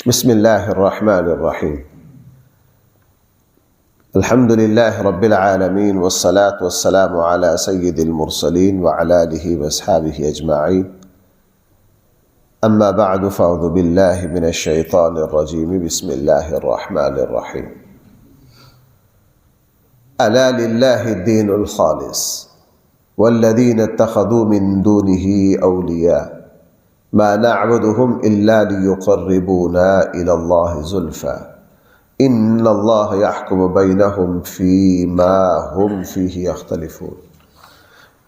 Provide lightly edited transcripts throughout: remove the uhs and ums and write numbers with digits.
بسم اللہ الرحمن الرحیم الحمد للہ رب العالمین والصلاة والسلام علی سید المرسلین وعلی آلہ واصحابہ اجمعین اما بعد فاعوذ باللہ من الشیطان الرجیم بسم اللہ الرحمن الرحیم الا للہ الدین الخالص والذین اتخذوا من دونه اولیاء ما نعبدهم إلا ليقربونا إلى الله زلفى إن الله يحكم بينهم فيما هم فيه يختلفون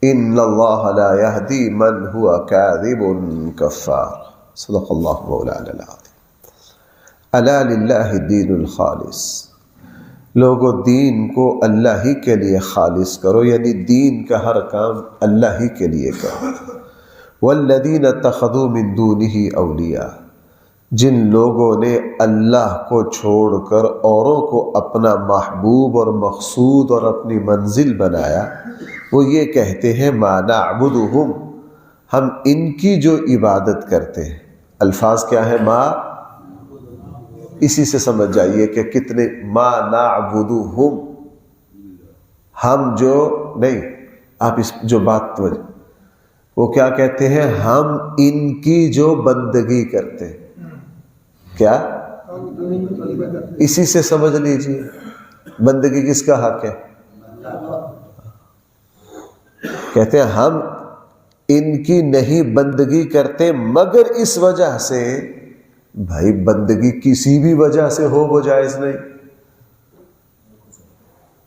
إن الله لا يهدي من هو كاذب كفار صدق الله مولانا العظيم ألا لله الدين الخالص لوگو دین کو اللہ ہی کے لیے خالص کرو، یعنی دین کا ہر کام اللہ ہی کے لیے کرو۔ والذین اتخذوا من دونہ اولیاء، جن لوگوں نے اللہ کو چھوڑ کر اوروں کو اپنا محبوب اور مقصود اور اپنی منزل بنایا، وہ یہ کہتے ہیں ما نعبدہم، ہم ان کی جو عبادت کرتے ہیں۔ الفاظ کیا ہے؟ ما، اسی سے سمجھ جائیے کہ کتنے ما نعبدہم، ہم جو نہیں، آپ اس جو بات توجہ، وہ کیا کہتے ہیں؟ ہم ان کی جو بندگی کرتے ہیں۔ کیا؟ اسی سے سمجھ لیجیے بندگی کس کا حق ہے؟ کہتے ہیں ہم ان کی نہیں بندگی کرتے مگر اس وجہ سے، بھائی بندگی کسی بھی وجہ سے ہو وہ جائز نہیں۔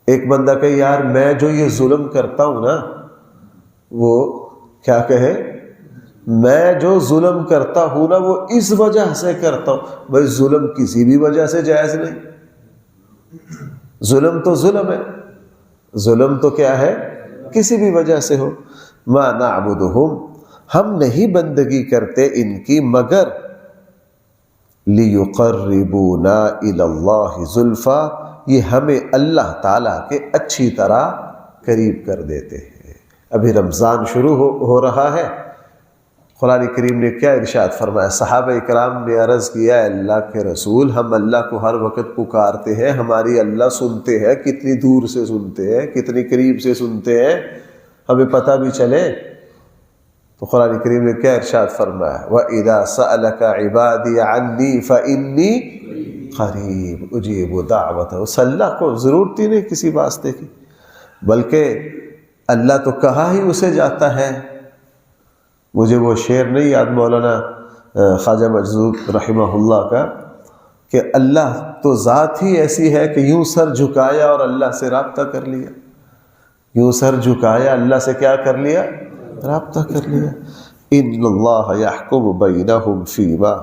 ایک بندہ کہ یار میں جو یہ ظلم کرتا ہوں نا، وہ کیا کہے؟ میں جو ظلم کرتا ہوں نا وہ اس وجہ سے کرتا ہوں۔ بھائی ظلم کسی بھی وجہ سے جائز نہیں، ظلم تو ظلم ہے، ظلم تو کیا ہے؟ کسی بھی وجہ سے ہو۔ ما نعبدہم، ہم نہیں بندگی کرتے ان کی مگر لیقربونا الی اللہ زلفی، یہ ہمیں اللہ تعالیٰ کے اچھی طرح قریب کر دیتے ہیں۔ ابھی رمضان شروع ہو رہا ہے، قرآن کریم نے کیا ارشاد فرمایا؟ صحابہ اکرام نے عرض کیا اے اللہ کے رسول، ہم اللہ کو ہر وقت پکارتے ہیں، ہماری اللہ سنتے ہیں، کتنی دور سے سنتے ہیں، کتنی قریب سے سنتے ہیں، ہمیں پتہ بھی چلے۔ تو قرآن کریم نے کیا ارشاد فرمایا؟ وَإِذَا سَأَلَكَ عِبَادِي عَنِّي فَإِنِّي قَرِيبٌ أُجِيبُ دَعْوَتَ، اس اللہ کو ضرورت ہی نہیں کسی واسطے کی، بلکہ اللہ تو کہا ہی اسے جاتا ہے۔ مجھے وہ شعر نہیں یاد مولانا خواجہ مجذوب رحمہ اللہ کا، کہ اللہ تو ذات ہی ایسی ہے کہ یوں سر جھکایا اور اللہ سے رابطہ کر لیا، یوں سر جھکایا اللہ سے کیا کر لیا؟ رابطہ کر لیا۔ ان اللہ یحکم بینہم فیما،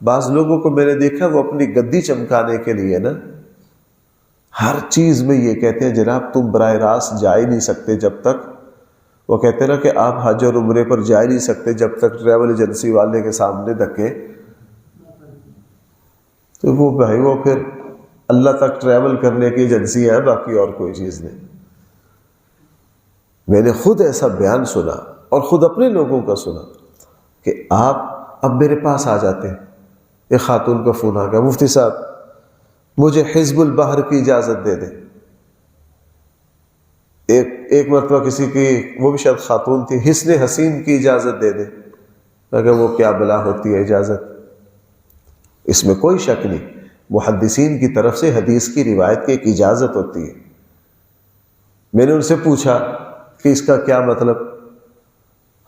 بعض لوگوں کو میں نے دیکھا وہ اپنی گدی چمکانے کے لیے نا ہر چیز میں یہ کہتے ہیں جناب تم براہ راست جا ہی نہیں سکتے جب تک، وہ کہتے ہیں نا کہ آپ حج اور عمرے پر جا ہی نہیں سکتے جب تک ٹریول ایجنسی والے کے سامنے دھکے، تو وہ بھائی وہ پھر اللہ تک ٹریول کرنے کی ایجنسی ہے، باقی اور کوئی چیز نہیں۔ میں نے خود ایسا بیان سنا اور خود اپنے لوگوں کا سنا کہ آپ اب میرے پاس آ جاتے ہیں، ایک خاتون کا فون آ گیا، مفتی صاحب مجھے حزب البحر کی اجازت دے دیں۔ ایک مرتبہ کسی کی، وہ بھی شاید خاتون تھی، حسن حسین کی اجازت دے دیں۔ اگر وہ کیا بلا ہوتی ہے اجازت، اس میں کوئی شک نہیں، محدثین کی طرف سے حدیث کی روایت کی ایک اجازت ہوتی ہے۔ میں نے ان سے پوچھا کہ اس کا کیا مطلب؟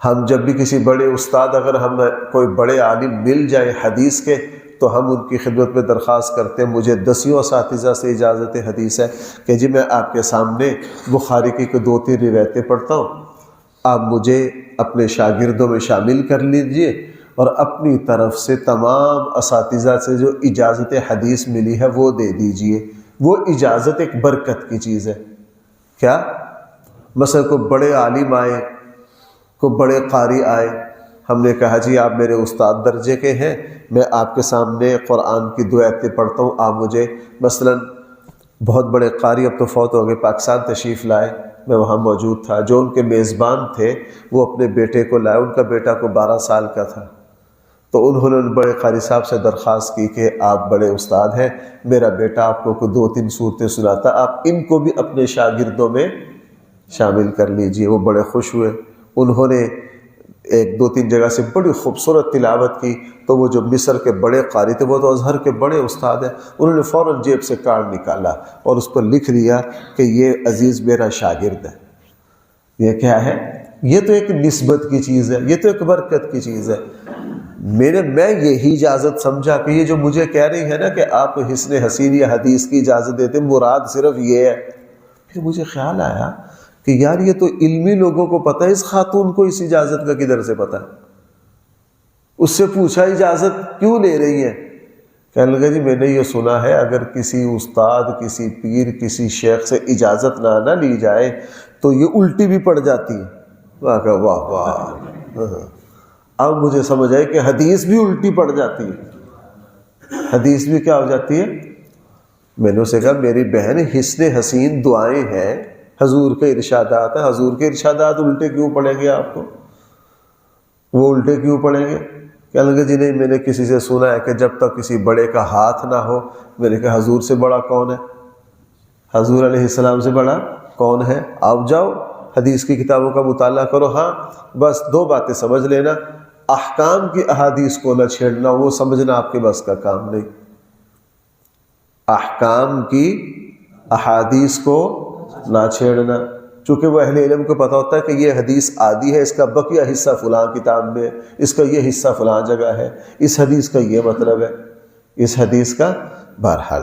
ہم جب بھی کسی بڑے استاد، اگر ہم کوئی بڑے عالم مل جائے حدیث کے، تو ہم ان کی خدمت میں درخواست کرتے ہیں مجھے 10 اساتذہ سے اجازت حدیث ہے کہ جی میں آپ کے سامنے بخاری کی 2-3 روایتیں پڑھتا ہوں، آپ مجھے اپنے شاگردوں میں شامل کر لیجئے اور اپنی طرف سے تمام اساتذہ سے جو اجازت حدیث ملی ہے وہ دے دیجئے۔ وہ اجازت ایک برکت کی چیز ہے۔ کیا؟ مثلا کوئی بڑے عالم آئے، کوئی بڑے قاری آئے، ہم نے کہا جی آپ میرے استاد درجے کے ہیں، میں آپ کے سامنے قرآن کی 2 آیتیں پڑھتا ہوں، آپ مجھے مثلا بہت بڑے قاری اب تو فوت ہو گئے، پاکستان تشریف لائے، میں وہاں موجود تھا، جو ان کے میزبان تھے وہ اپنے بیٹے کو لائے، ان کا بیٹا کو 12 سال کا تھا، تو انہوں نے بڑے قاری صاحب سے درخواست کی کہ آپ بڑے استاد ہیں، میرا بیٹا آپ کو 2-3 صورتیں سناتا، آپ ان کو بھی اپنے شاگردوں میں شامل کر لیجئے۔ وہ بڑے خوش ہوئے، انہوں نے 1-2-3 جگہ سے بڑی خوبصورت تلاوت کی۔ تو وہ جو مصر کے بڑے قاری تھے، وہ تو ازہر کے بڑے استاد ہیں، انہوں نے فوراً جیب سے کارڈ نکالا اور اس پر لکھ لیا کہ یہ عزیز میرا شاگرد ہے۔ یہ کیا ہے؟ یہ تو ایک نسبت کی چیز ہے، یہ تو ایک برکت کی چیز ہے۔ میں یہی اجازت سمجھا کہ یہ جو مجھے کہہ رہی ہے نا کہ آپ حسن حسین یا حدیث کی اجازت دیتے، مراد صرف یہ ہے۔ پھر مجھے خیال آیا کہ یار یہ تو علمی لوگوں کو پتہ ہے، اس خاتون کو اس اجازت کا کدھر سے پتہ ہے؟ اس سے پوچھا اجازت کیوں لے رہی ہے؟ کہنے لگا جی میں نے یہ سنا ہے اگر کسی استاد، کسی پیر، کسی شیخ سے اجازت نہ لی جائے تو یہ الٹی بھی پڑ جاتی ہے۔ واہ واہ واہ! اب مجھے سمجھ آئی کہ حدیث بھی الٹی پڑ جاتی ہے۔ حدیث بھی کیا ہو جاتی ہے؟ میں نے اسے کہا میری بہن حسن حسین دعائیں ہیں، حضور کے ارشادات ہیں، حضور کے ارشادات الٹے کیوں پڑیں گے آپ کو؟ وہ الٹے کیوں پڑیں گے؟ کہنے لگے جی نہیں، میں نے کسی سے سنا ہے کہ جب تک کسی بڑے کا ہاتھ نہ ہو۔ میں نے کہا حضور سے بڑا کون ہے؟ حضور علیہ السلام سے بڑا کون ہے؟ آپ جاؤ حدیث کی کتابوں کا مطالعہ کرو۔ ہاں بس 2 باتیں سمجھ لینا، احکام کی احادیث کو نہ چھیڑنا، وہ سمجھنا آپ کے بس کا کام نہیں۔ احکام کی احادیث کو نہ چھیڑنا، چونکہ وہ اہل علم کو پتہ ہوتا ہے کہ یہ حدیث عادی ہے، اس کا بقیہ حصہ فلاں کتاب میں، اس کا یہ حصہ فلاں جگہ ہے، اس حدیث کا یہ مطلب ہے، اس حدیث کا۔ بہرحال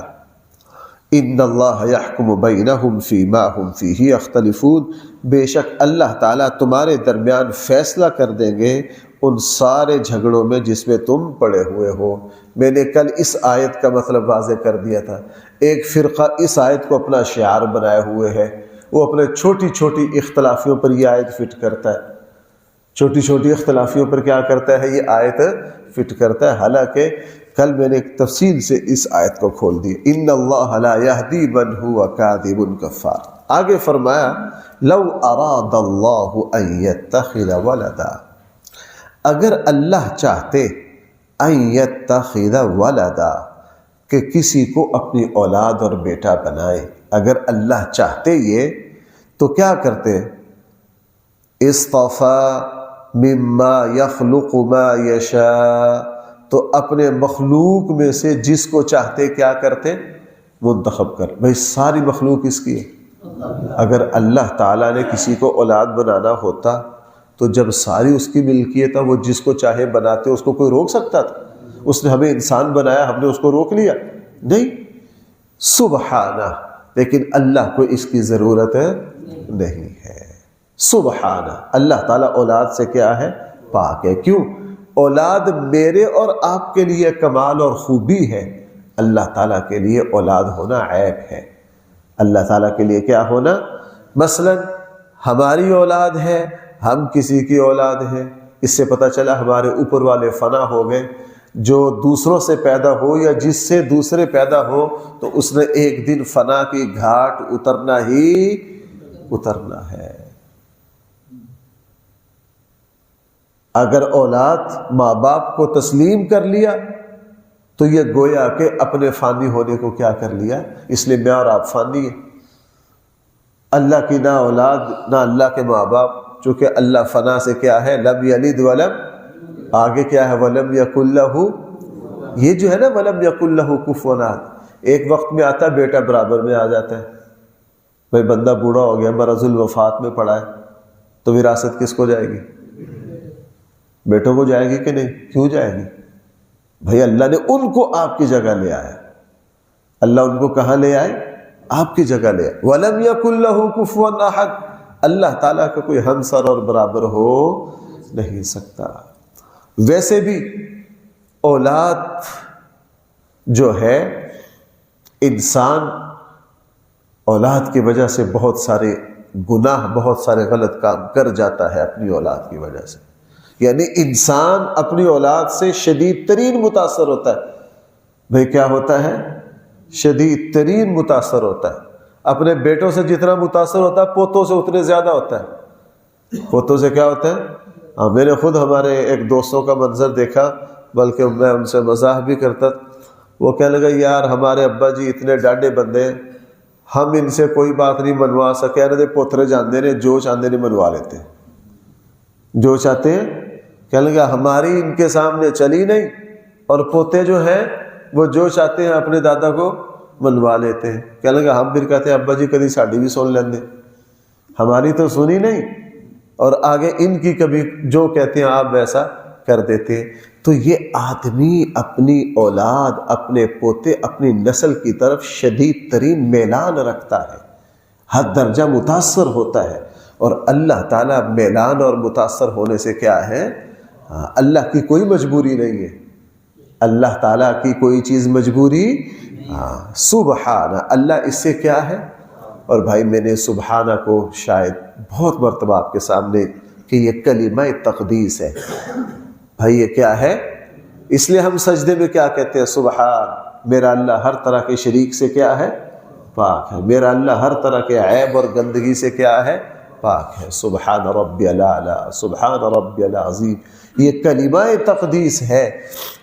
ان اللہ یحکم بینہم فیما ھم فیہ یختلفون، بے شک اللہ تعالیٰ تمہارے درمیان فیصلہ کر دیں گے ان سارے جھگڑوں میں جس میں تم پڑے ہوئے ہو۔ میں نے کل اس آیت کا مطلب واضح کر دیا تھا۔ ایک فرقہ اس آیت کو اپنا شعار بنائے ہوئے ہے، وہ اپنے چھوٹی چھوٹی اختلافیوں پر یہ آیت فٹ کرتا ہے، چھوٹی چھوٹی اختلافیوں پر کیا کرتا ہے؟ یہ آیت فٹ کرتا ہے۔ حالانکہ کل میں نے ایک تفصیل سے اس آیت کو کھول دی، ان اللہ لا یہدی من هو کاذب کفار۔ آگے فرمایا لو اراد اللہ ان یتخذ ولدا، اگر اللہ چاہتے ان یتخذ ولدا کہ کسی کو اپنی اولاد اور بیٹا بنائے، اگر اللہ چاہتے یہ تو کیا کرتے؟ اصطفى مما يخلق ما یشاء، تو اپنے مخلوق میں سے جس کو چاہتے کیا کرتے؟ منتخب کر۔ بھئی ساری مخلوق اس کی ہے۔ اگر اللہ تعالیٰ نے کسی کو اولاد بنانا ہوتا تو جب ساری اس کی ملکیت ہے، وہ جس کو چاہے بناتے، اس کو کوئی روک سکتا تھا؟ اس نے ہمیں انسان بنایا، ہم نے اس کو روک لیا؟ نہیں، سبحانہ۔ لیکن اللہ کو اس کی ضرورت نہیں ہے، سبحانہ۔ اللہ تعالیٰ اولاد سے کیا ہے؟ پاک ہے۔ کیوں؟ اولاد میرے اور آپ کے لیے کمال اور خوبی ہے، اللہ تعالیٰ کے لیے اولاد ہونا عیب ہے۔ اللہ تعالیٰ کے لیے کیا ہونا؟ مثلا ہماری اولاد ہے، ہم کسی کی اولاد ہے، اس سے پتہ چلا ہمارے اوپر والے فنا ہو گئے۔ جو دوسروں سے پیدا ہو یا جس سے دوسرے پیدا ہو تو اس نے ایک دن فنا کی گھاٹ اترنا ہی اترنا ہے۔ اگر اولاد ماں باپ کو تسلیم کر لیا تو یہ گویا کہ اپنے فانی ہونے کو کیا کر لیا، اس لیے میں اور آپ فانی ہیں۔ اللہ کی نہ اولاد نہ اللہ کے ماں باپ، چونکہ اللہ فنا سے کیا ہے؟ لم یلد ولم، آگے کیا ہے؟ ولم یکن لہ، یہ جو ہے نا ولم یکن لہ کفوا احد، ایک وقت میں آتا ہے بیٹا برابر میں آ جاتا ہے۔ بھائی بندہ بوڑھا ہو گیا، مرض الوفات میں پڑا ہے، تو وراثت کس کو جائے گی؟ بیٹوں کو جائے گی کہ نہیں؟ کیوں جائے گی؟ بھائی اللہ نے ان کو آپ کی جگہ لے آیا، اللہ ان کو کہاں لے آئے؟ آپ کی جگہ لے آئے۔ وَلَمْ يَكُنْ لَهُ كُفُوًا أَحَدٌ، اللہ تعالیٰ کا کوئی ہمسر اور برابر ہو نہیں سکتا۔ ویسے بھی اولاد جو ہے، انسان اولاد کی وجہ سے بہت سارے گناہ، بہت سارے غلط کام کر جاتا ہے اپنی اولاد کی وجہ سے۔ یعنی انسان اپنی اولاد سے شدید ترین متاثر ہوتا ہے۔ بھئی کیا ہوتا ہے؟ شدید ترین متاثر ہوتا ہے۔ اپنے بیٹوں سے جتنا متاثر ہوتا ہے پوتوں سے اتنے زیادہ ہوتا ہے۔ پوتوں سے کیا ہوتا ہے؟ میں نے خود ہمارے ایک دوستوں کا منظر دیکھا، بلکہ میں ان سے مزاح بھی کرتا. وہ کہنے لگا یار ہمارے ابا جی اتنے ڈاڈے بندے ہیں, ہم ان سے کوئی بات نہیں منوا سکے. کہہ رہے تھے پوترے جاندے نے جو چاندے نے منوا لیتے ہیں, جو چاہتے ہیں. کہنے لگا ہماری ان کے سامنے چلی نہیں, اور پوتے جو ہیں وہ جو چاہتے ہیں اپنے دادا کو منوا لیتے ہیں. کہنے لگا ہم پھر کہتے ہیں ابا جی کبھی ساڈی بھی سن لیندے, ہماری تو سنی نہیں, اور آگے ان کی کبھی جو کہتے ہیں آپ ویسا کر دیتے ہیں. تو یہ آدمی اپنی اولاد, اپنے پوتے, اپنی نسل کی طرف شدید ترین میلان رکھتا ہے, حد درجہ متاثر ہوتا ہے. اور اللہ تعالیٰ میلان اور متاثر ہونے سے کیا ہے, اللہ کی کوئی مجبوری نہیں ہے. اللہ تعالیٰ کی کوئی چیز مجبوری, سبحانہ, اللہ اس سے کیا ہے. اور بھائی میں نے سبحانہ کو شاید بہت مرتبہ آپ کے سامنے کہ یہ کلمہ تقدیس ہے. بھائی یہ کیا ہے؟ اس لیے ہم سجدے میں کیا کہتے ہیں, سبحان, میرا اللہ ہر طرح کے شریک سے کیا ہے, پاک ہے. میرا اللہ ہر طرح کے عیب اور گندگی سے کیا ہے, پاک ہے. سبحان ربی الاعلی, سبحان ربی العظیم, یہ کلمہ تقدیس ہے.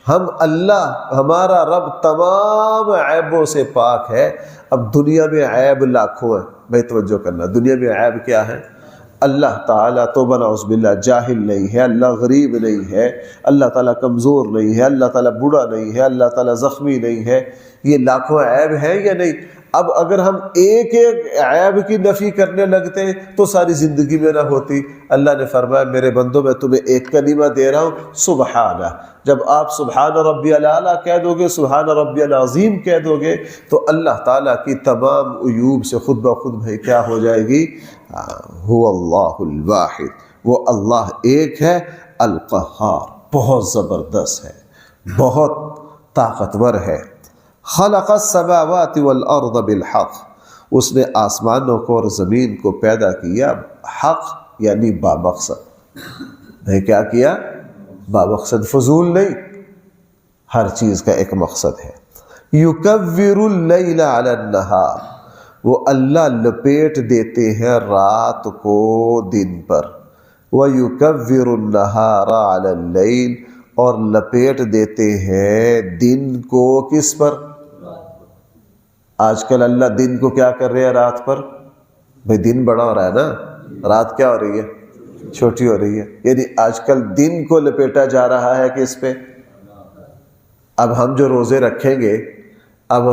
ہم اللہ, ہمارا رب تمام عیبوں سے پاک ہے. اب دنیا میں عیب لاکھوں ہیں. بھائی توجہ کرنا, دنیا میں عیب کیا ہے؟ اللہ تعالیٰ تو نعوذ باللہ جاہل نہیں ہے, اللہ غریب نہیں ہے, اللہ تعالیٰ کمزور نہیں ہے, اللہ تعالیٰ بوڑھا نہیں ہے, اللہ تعالیٰ زخمی نہیں ہے. یہ لاکھوں عیب ہے یا نہیں؟ اب اگر ہم ایک ایک عیب کی نفی کرنے لگتے تو ساری زندگی میں نہ ہوتی. اللہ نے فرمایا میرے بندوں میں تمہیں ایک کلمہ دے رہا ہوں, سبحانہ. جب آپ سبحان ربی الاعلی کہہ دو گے, سبحان ربی العظیم کہہ دو گے, تو اللہ تعالیٰ کی تمام عیوب سے خود بخود بھائی کیا ہو جائے گی, هو اللہ الواحد, وہ اللہ ایک ہے, القہار, بہت زبردست ہے, بہت طاقتور ہے. خلق السماوات والارض بالحق, اس نے آسمانوں کو اور زمین کو پیدا کیا حق یعنی بامقصد. نہیں کیا کیا؟ بامقصد, فضول نہیں, ہر چیز کا ایک مقصد ہے. یکور اللیل علی النہار, وہ اللہ لپیٹ دیتے ہیں رات کو دن پر. وَيُكَوِّرُ النَّهَارَ عَلَى اللَّيْلِ, اور لپیٹ دیتے ہیں دن کو کس پر؟ آج کل اللہ دن کو کیا کر رہے ہیں, رات پر. بھئی دن بڑا ہو رہا ہے نا, رات کیا ہو رہی ہے, چھوٹی ہو رہی ہے. یعنی آج کل دن کو لپیٹا جا رہا ہے کس پہ؟ اب ہم جو روزے رکھیں گے, اب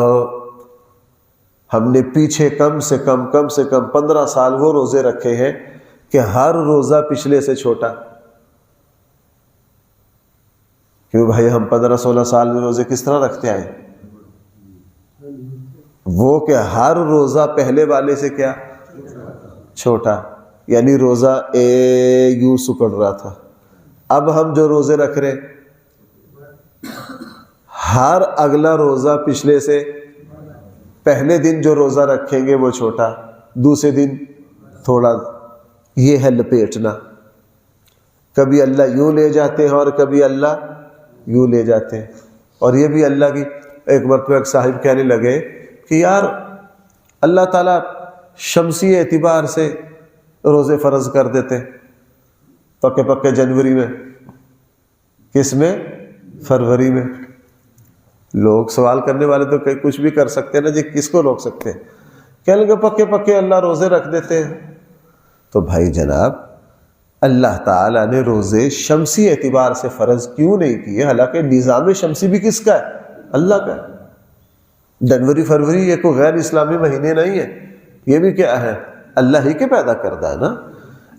ہم نے پیچھے کم سے کم 15 سال وہ روزے رکھے ہیں کہ ہر روزہ پچھلے سے چھوٹا. کیوں بھائی ہم 15-16 سال میں روزے کس طرح رکھتے آئے؟ وہ کہ ہر روزہ پہلے والے سے کیا چھوٹا, یعنی روزہ یوں سکڑ رہا تھا. اب ہم جو روزے رکھ رہے, ہر اگلا روزہ پچھلے سے, پہلے دن جو روزہ رکھیں گے وہ چھوٹا, دوسرے دن تھوڑا. یہ ہے لپیٹنا. کبھی اللہ یوں لے جاتے ہیں اور کبھی اللہ یوں لے جاتے ہیں. اور یہ بھی اللہ کی, ایک مرتبہ ایک صاحب کہنے لگے کہ یار اللہ تعالیٰ شمسی اعتبار سے روزے فرض کر دیتے پکے پکے جنوری میں, کس میں؟ فروری میں. لوگ سوال کرنے والے تو کچھ بھی کر سکتے ہیں نا جی, کس کو روک سکتے ہیں؟ کہنے لگے پکے پکے اللہ روزے رکھ دیتے ہیں. تو بھائی جناب اللہ تعالیٰ نے روزے شمسی اعتبار سے فرض کیوں نہیں کیے؟ حالانکہ نظام شمسی بھی کس کا ہے؟ اللہ کا ہے. جنوری فروری یہ کوئی غیر اسلامی مہینے نہیں ہے, یہ بھی کیا ہے؟ اللہ ہی کے پیدا کردہ ہے نا.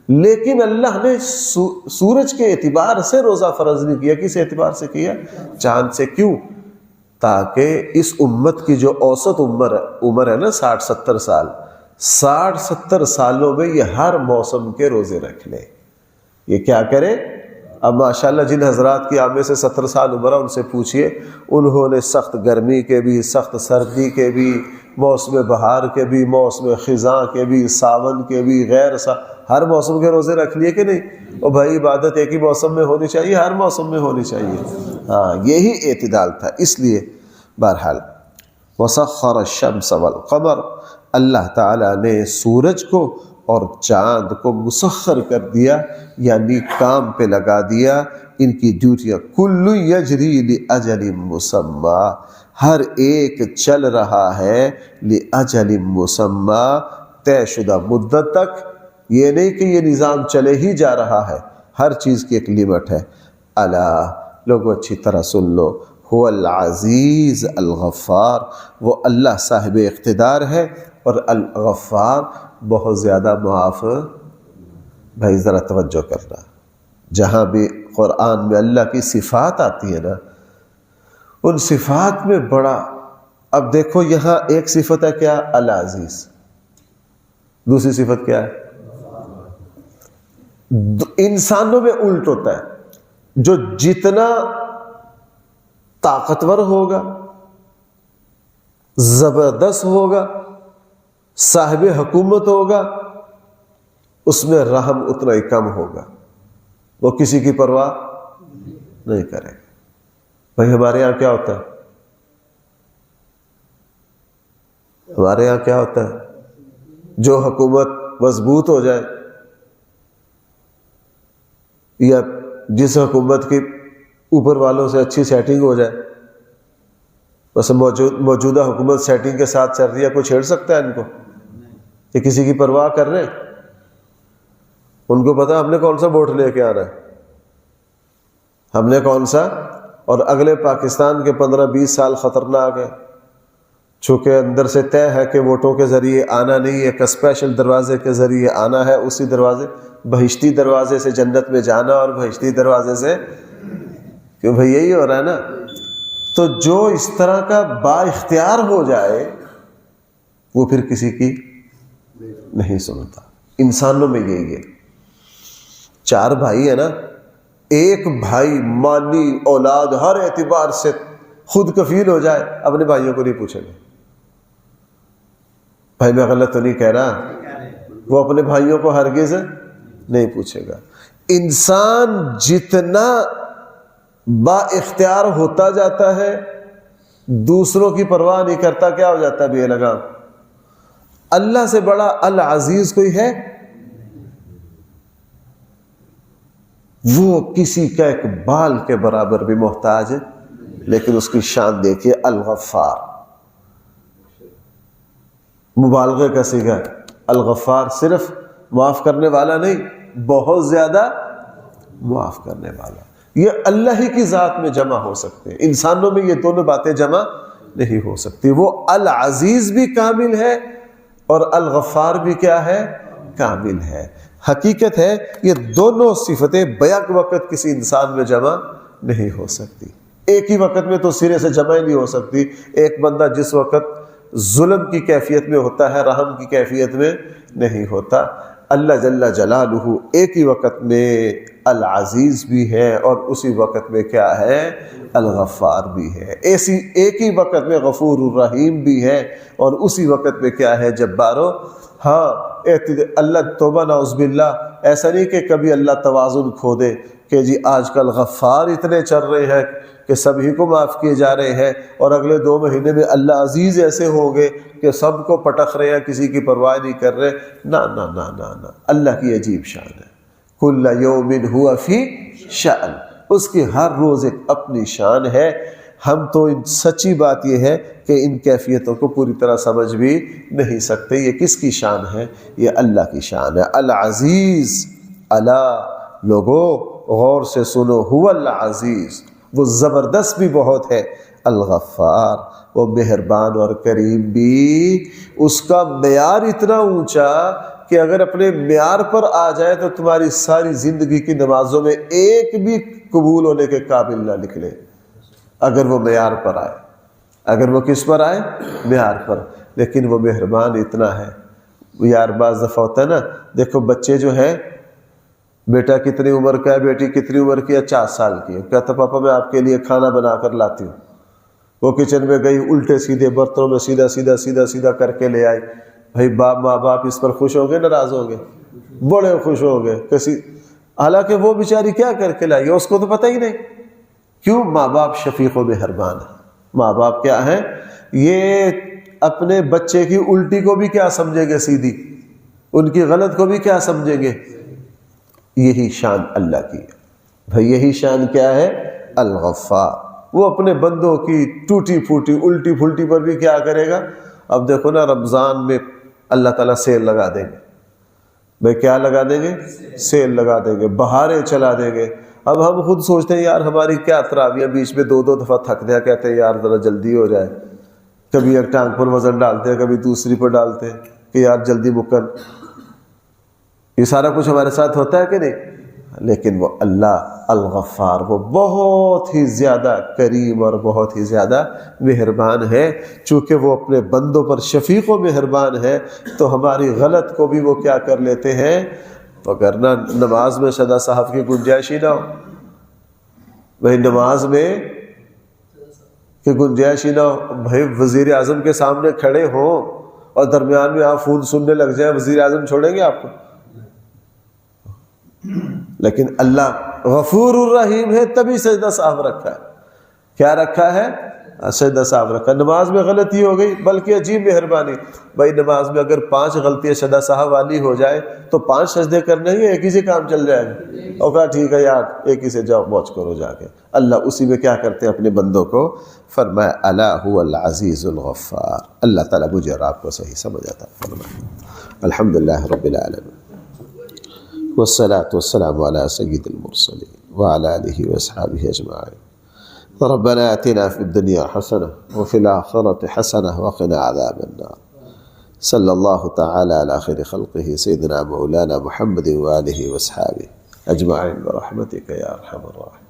لیکن اللہ نے سورج کے اعتبار سے روزہ فرض نہیں کیا. کس اعتبار سے کیا؟ چاند سے. کیوں؟ تاکہ اس امت کی جو اوسط عمر ہے نا 60-70 سال, 60-70 سالوں میں یہ ہر موسم کے روزے رکھ لے. یہ کیا کرے؟ اب ماشاءاللہ جن حضرات کی آمے سے 70 سال عمر ہے ان سے پوچھئے, انہوں نے سخت گرمی کے بھی, سخت سردی کے بھی, موسم بہار کے بھی, موسم خزاں کے بھی, ساون کے بھی, ہر موسم کے روزے رکھ لیے کہ نہیں؟ اور بھائی عبادت ایک ہی موسم میں ہونی چاہیے, ہر موسم میں ہونی چاہیے. ہاں یہی اعتدال تھا. اس لیے بہرحال وسخر الشمس والقمر, اللہ تعالیٰ نے سورج کو اور چاند کو مسخر کر دیا، یعنی کام پہ لگا دیا، ان کی ڈیوٹیاں. کل یجری لاجل مسمی، ہر ایک چل رہا ہے لاجل مسمی، طے شدہ مدت تک. یہ نہیں کہ یہ نظام چلے ہی جا رہا ہے، ہر چیز کی ایک لمٹ ہے. الا، لوگوں اچھی طرح سن لو، هو العزیز الغفار، وہ اللہ صاحب اقتدار ہے اور الغفار بہت زیادہ معاف. بھائی ذرا توجہ کرنا، جہاں بھی قرآن میں اللہ کی صفات آتی ہے نا، ان صفات میں بڑا، اب دیکھو یہاں ایک صفت ہے کیا؟ العزیز. دوسری صفت کیا ہے؟ انسانوں میں الٹ ہوتا ہے، جو جتنا طاقتور ہوگا، زبردست ہوگا، صاحب حکومت ہوگا، اس میں رحم اتنا ہی کم ہوگا، وہ کسی کی پرواہ نہیں کرے گا. بھائی ہمارے یہاں کیا ہوتا ہے؟ ہمارے یہاں کیا ہوتا ہے؟ جو حکومت مضبوط ہو جائے، یا جس حکومت کی اوپر والوں سے اچھی سیٹنگ ہو جائے، بس موجودہ حکومت سیٹنگ کے ساتھ چل رہی ہے، کوئی چھیڑ سکتا ہے ان کو؟ کہ کسی کی پرواہ کر رہے ہیں؟ ان کو پتا ہم نے کون سا ووٹ لے کے آنا ہے، ہم نے کون سا. اور اگلے پاکستان کے 15-20 سال خطرناک ہے، چونکہ اندر سے طے ہے کہ ووٹوں کے ذریعے آنا نہیں، ایک اسپیشل دروازے کے ذریعے آنا ہے، اسی دروازے، بہشتی دروازے سے جنت میں جانا اور بہشتی دروازے سے، کیوں بھائی یہی ہو رہا ہے نا. تو جو اس طرح کا با اختیار ہو جائے وہ پھر کسی کی نہیں سنتا. انسانوں میں یہی ہے. 4 بھائی ہے نا، ایک بھائی مالی اولاد ہر اعتبار سے خود کفیل ہو جائے، اپنے بھائیوں کو نہیں پوچھے گا. بھائی میں غلط تو نہیں کہہ رہا، وہ اپنے بھائیوں کو ہرگز نہیں پوچھے گا. انسان جتنا با اختیار ہوتا جاتا ہے، دوسروں کی پرواہ نہیں کرتا، کیا ہو جاتا ہے بے لگام. اللہ سے بڑا العزیز کوئی ہے؟ وہ کسی کا ایک بال کے برابر بھی محتاج ہے، لیکن اس کی شان دیکھیے، الغفار، مبالغے کا صیغہ ہے. الغفار صرف معاف کرنے والا نہیں، بہت زیادہ معاف کرنے والا. یہ اللہ ہی کی ذات میں جمع ہو سکتے ہیں، انسانوں میں یہ دونوں باتیں جمع نہیں ہو سکتی. وہ العزیز بھی کامل ہے اور الغفار بھی کیا ہے؟ کامل ہے. حقیقت ہے یہ دونوں صفتیں بیک وقت کسی انسان میں جمع نہیں ہو سکتی. ایک ہی وقت میں تو سرے سے جمع ہی نہیں ہو سکتی. ایک بندہ جس وقت ظلم کی کیفیت میں ہوتا ہے، رحم کی کیفیت میں نہیں ہوتا. اللہ جل جلالہ ایک ہی وقت میں العزیز بھی ہے اور اسی وقت میں کیا ہے؟ الغفار بھی ہے. ایک ہی وقت میں غفور الرحیم بھی ہے اور اسی وقت میں کیا ہے؟ جبارو. ہاں اللہ توبہ نعوذ باللہ، ایسا نہیں کہ کبھی اللہ توازن کھو دے کہ جی آج کل غفار اتنے چل رہے ہیں کہ سبھی کو معاف کیے جا رہے ہیں، اور اگلے 2 مہینے میں اللہ عزیز ایسے ہو گئے کہ سب کو پٹخ رہے ہیں، کسی کی پرواہ نہیں کر رہے. نا نا نا نا نا، اللہ کی عجیب شان ہے. کل یوم ہوا فی شأن، اس کی ہر روز ایک اپنی شان ہے. ہم تو سچی بات یہ ہے کہ ان کیفیتوں کو پوری طرح سمجھ بھی نہیں سکتے. یہ کس کی شان ہے؟ یہ اللہ کی شان ہے. العزیز، اللہ لوگوں غور سے سنو، هو العزیز، وہ زبردست بھی بہت ہے. الغفار، وہ مہربان اور کریم بھی. اس کا معیار اتنا اونچا کہ اگر اپنے معیار پر آ جائے تو تمہاری ساری زندگی کی نمازوں میں ایک بھی قبول ہونے کے قابل نہ نکلے، اگر وہ معیار پر آئے. اگر وہ کس پر آئے؟ معیار پر. لیکن وہ مہربان اتنا ہے. یار بعض دفعہ ہوتا ہے نا، دیکھو بچے جو ہیں، بیٹا کتنی عمر کا ہے، بیٹی کتنی عمر کی ہے؟ 4 سال کی ہے. کہتا پاپا میں آپ کے لیے کھانا بنا کر لاتی ہوں. وہ کچن میں گئی، الٹے سیدھے برتنوں میں سیدھا سیدھا سیدھا سیدھا کر کے لے آئی. بھائی ماں باپ اس پر خوش ہو گئے، ناراض ہو گئے؟ بڑے خوش ہو گئے. حالانکہ وہ بیچاری کیا کر کے لائی، اس کو تو پتہ ہی نہیں. کیوں؟ ماں باپ شفیق و مہربان ہے. ماں باپ کیا ہیں؟ یہ اپنے بچے کی الٹی کو بھی کیا سمجھے گے؟ سیدھی. ان کی غلط کو بھی کیا سمجھیں گے؟ یہی شان اللہ کی ہے بھائی، یہی شان کیا ہے؟ الغفار۔ وہ اپنے بندوں کی ٹوٹی پھوٹی الٹی پھلٹی پر بھی کیا کرے گا؟ اب دیکھو نا، رمضان میں اللہ تعالیٰ سیل لگا دیں گے بھائی، کیا لگا دیں گے؟ سیل لگا دیں گے، بہاریں چلا دیں گے۔ اب ہم خود سوچتے ہیں یار ہماری کیا تراویح بیچ میں 2 دفعہ تھک دیا، کہتے ہیں یار ذرا جلدی ہو جائے، کبھی ایک ٹانگ پر وزن ڈالتے ہیں، کبھی دوسری پر ڈالتے ہیں کہ یار جلدی مکن۔ یہ سارا کچھ ہمارے ساتھ ہوتا ہے کہ نہیں؟ لیکن وہ اللہ الغفار، وہ بہت ہی زیادہ کریم اور بہت ہی زیادہ مہربان ہے۔ چونکہ وہ اپنے بندوں پر شفیق و مہربان ہے تو ہماری غلط کو بھی وہ کیا کر لیتے ہیں؟ وگرنہ نماز میں شدہ صاحب کی گنجائش ہی نہ ہو بھائی، نماز میں کہ گنجائش ہی نہ ہو بھائی، وزیر اعظم کے سامنے کھڑے ہوں اور درمیان میں آپ فون سننے لگ جائیں، وزیر اعظم چھوڑیں گے آپ کو؟ لیکن اللہ غفور الرحیم ہے، تبھی سجدہ صاحب رکھا ہے۔ کیا رکھا ہے؟ سجدہ صاحب رکھا۔ نماز میں غلطی ہو گئی، بلکہ عجیب مہربانی بھائی، نماز میں اگر 5 غلطیاں سجدہ صاحب والی ہو جائے تو 5 سجدے کرنے ہی، ایک ہی سے کام چل جائے گا۔ اور کہا ٹھیک ہے یار، ایک ہی سے جاؤ موج کرو جا کے۔ اللہ اسی میں کیا کرتے ہیں؟ اپنے بندوں کو فرمایا الا هو العزیز الغفار۔ اللہ تعالیٰ مجھے اور آپ کو صحیح سمجھ آتا فرمائے۔ الحمدللہ رب العالمین، والصلاة والسلام على سيد المرسلين وعلى آله وأصحابه أجمعين۔ ربنا آتنا في الدنيا حسنة وفي الآخرة حسنة وقنا عذاب النار۔ صلى الله تعالى على خير خلقه سيدنا مولانا محمد وآله وأصحابه أجمعين برحمتك يا أرحم الراحمين۔